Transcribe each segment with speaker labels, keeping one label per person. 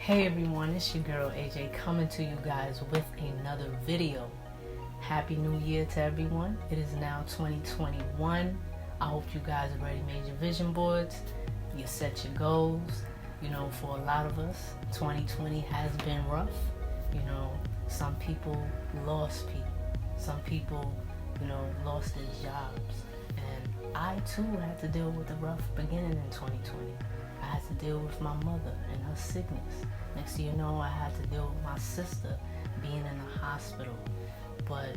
Speaker 1: Hey everyone, it's your girl AJ coming to you guys with another video. Happy New Year to everyone. It is now 2021. I hope you guys have already made your vision boards. You set your goals. You know, for a lot of us, 2020 has been rough. You know, some people lost people. Some people, lost their jobs. And I too had to deal with a rough beginning in 2020. I had to deal with my mother and her sickness. Next thing you know, I had to deal with my sister being in the hospital. But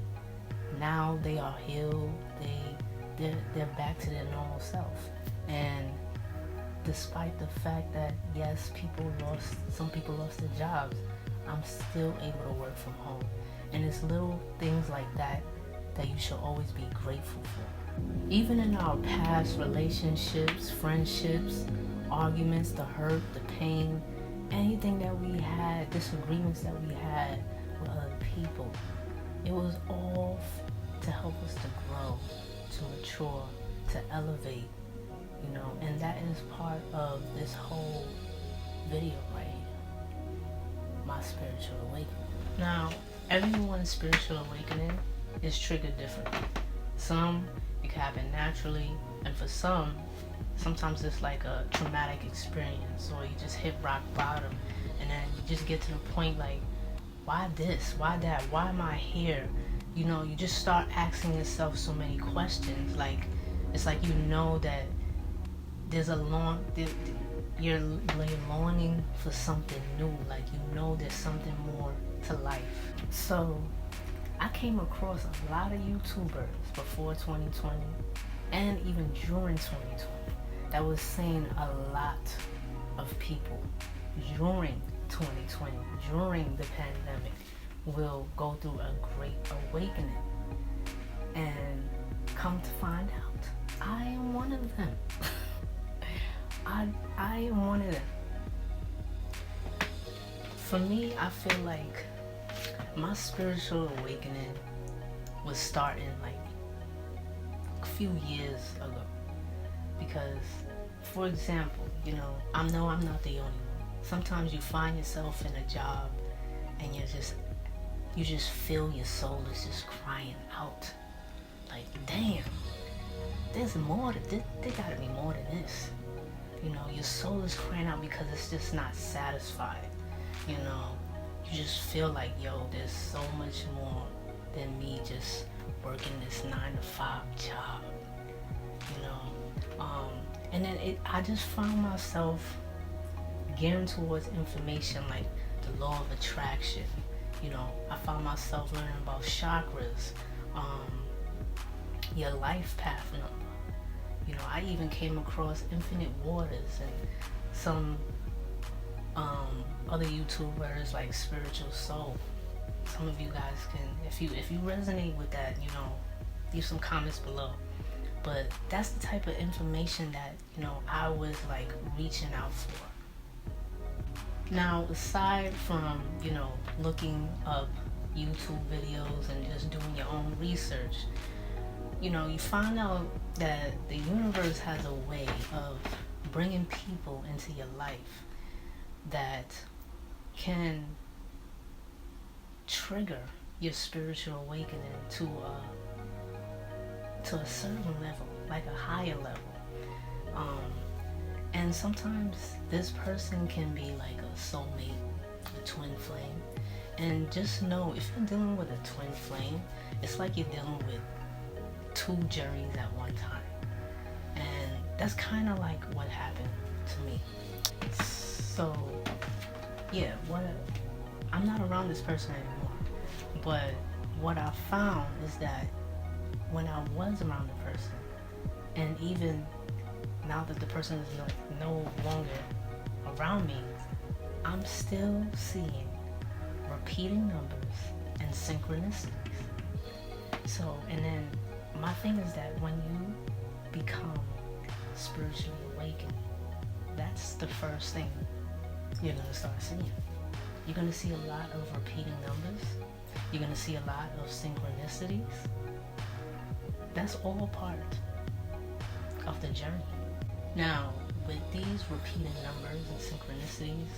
Speaker 1: now they are healed. They're back to their normal self. And despite the fact that yes, some people lost their jobs, I'm still able to work from home. And it's little things like that you should always be grateful for. Even in our past relationships, friendships, arguments, the hurt, the pain, anything that we had, disagreements that we had with other people, it was all to help us to grow, to mature, to elevate, and that is part of this whole video right here, my spiritual awakening. Now, everyone's spiritual awakening is triggered differently. Some, it can happen naturally, and for some, sometimes it's like a traumatic experience, or you just hit rock bottom, and then you just get to the point like, why this? Why that? Why am I here? You just start asking yourself so many questions. Like, it's like that there's you're longing for something new. Like, there's something more to life. So I came across a lot of YouTubers before 2020 and even during 2020 that was saying a lot of people during 2020, during the pandemic, will go through a great awakening. And come to find out, I am one of them. I am one of them. For me, I feel like my spiritual awakening was starting like a few years ago. Because, for example, I know I'm not the only one. Sometimes you find yourself in a job and you just feel your soul is just crying out. Like, damn, there's more to this. There gotta be more than this. Your soul is crying out because it's just not satisfied. You just feel like, there's so much more than me just working this 9-to-5 job. And then I just found myself gearing towards information like the law of attraction. I found myself learning about chakras, your life path number. I even came across infinite waters and some other YouTubers like Spiritual Soul. Some of you guys can, if you resonate with that, leave some comments below. But that's the type of information that, I was like reaching out for. Now, aside from, looking up YouTube videos and just doing your own research, you find out that the universe has a way of bringing people into your life that can trigger your spiritual awakening to a certain level, like a higher level. And sometimes this person can be like a soulmate, a twin flame. And just know, if you're dealing with a twin flame, it's like you're dealing with two journeys at one time. And that's kind of like what happened to me. So, yeah, I'm not around this person anymore. But what I found is that when I was around the person, and even now that the person is no longer around me, I'm still seeing repeating numbers and synchronicities. So, and then my thing is that when you become spiritually awakened, that's the first thing you're going to start seeing. You're going to see a lot of repeating numbers. You're going to see a lot of synchronicities. That's all part of the journey. Now, with these repeating numbers and synchronicities,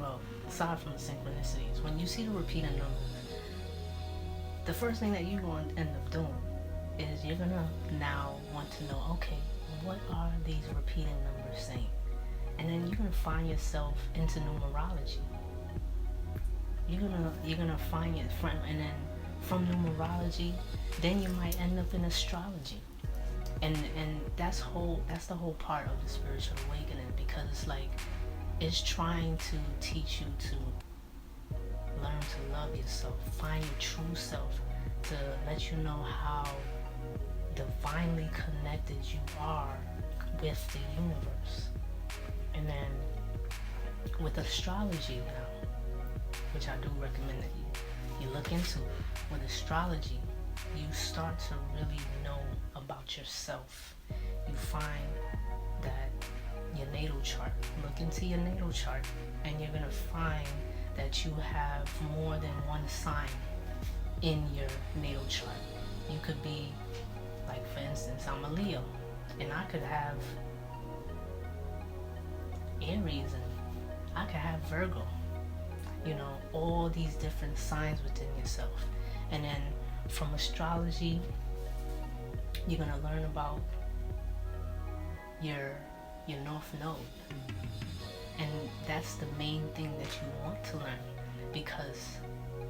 Speaker 1: well, aside from the synchronicities, when you see the repeating numbers, the first thing that you're going to end up doing is you're going to now want to know, okay, what are these repeating numbers saying? And then you're going to find yourself into numerology. You're gonna find it and then from numerology, then you might end up in astrology. And that's the whole part of the spiritual awakening, because it's like it's trying to teach you to learn to love yourself, find your true self, to let you know how divinely connected you are with the universe. And then with astrology now, which I do recommend that you look into, with astrology, you start to really know about yourself. You find that your natal chart, look into your natal chart, and you're gonna find that you have more than one sign in your natal chart. You could be, like for instance, I'm a Leo, and I could have Aries, and I could have Virgo. You know, all these different signs within yourself. And then from astrology, you're gonna learn about your North Node. And that's the main thing that you want to learn, because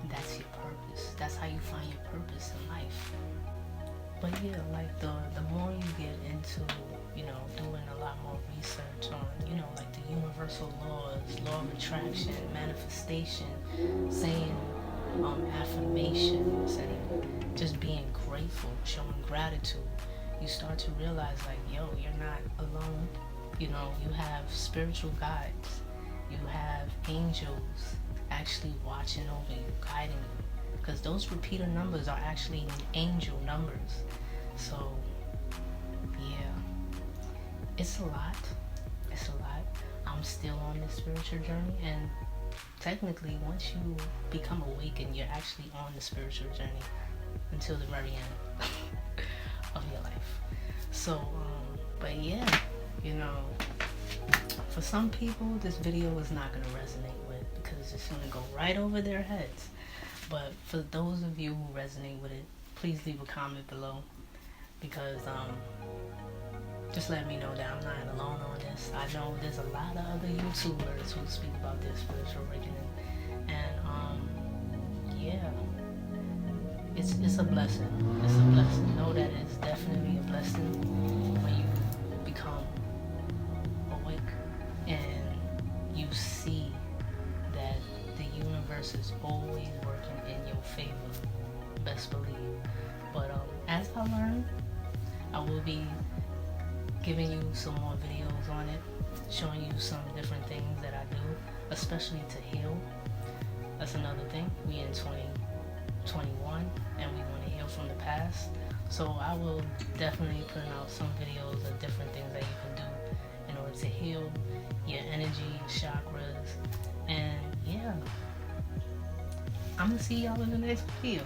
Speaker 1: that's your purpose. That's how you find your purpose in life. But yeah, like the more you get into, you know, doing a lot more research on, you know, like the universal laws, law of attraction, manifestation, saying affirmations, and just being grateful, showing gratitude, you start to realize, like, yo, you're not alone. You know, you have spiritual guides, you have angels actually watching over you, guiding you, because those repeater numbers are actually angel numbers. So yeah, it's a lot. I'm still on this spiritual journey, and technically once you become awakened, you're actually on the spiritual journey until the very end of your life. So but yeah, you know, for some people this video is not going to resonate with, because it's going to go right over their heads. But for those of you who resonate with it, please leave a comment below, because just let me know that I'm not alone on this. I know there's a lot of other YouTubers who speak about this spiritual awakening, and yeah, it's a blessing. It's a blessing. Know that it's definitely a blessing when you become awake and you see that the universe is always working in your favor. Best believe. But as I learn, I will be giving you some more videos on it, showing you some different things that I do, especially to heal. That's another thing. We in 2021 and we want to heal from the past. So I will definitely put out some videos of different things that you can do in order to heal your energy, chakras, and yeah. I'm gonna see y'all in the next video.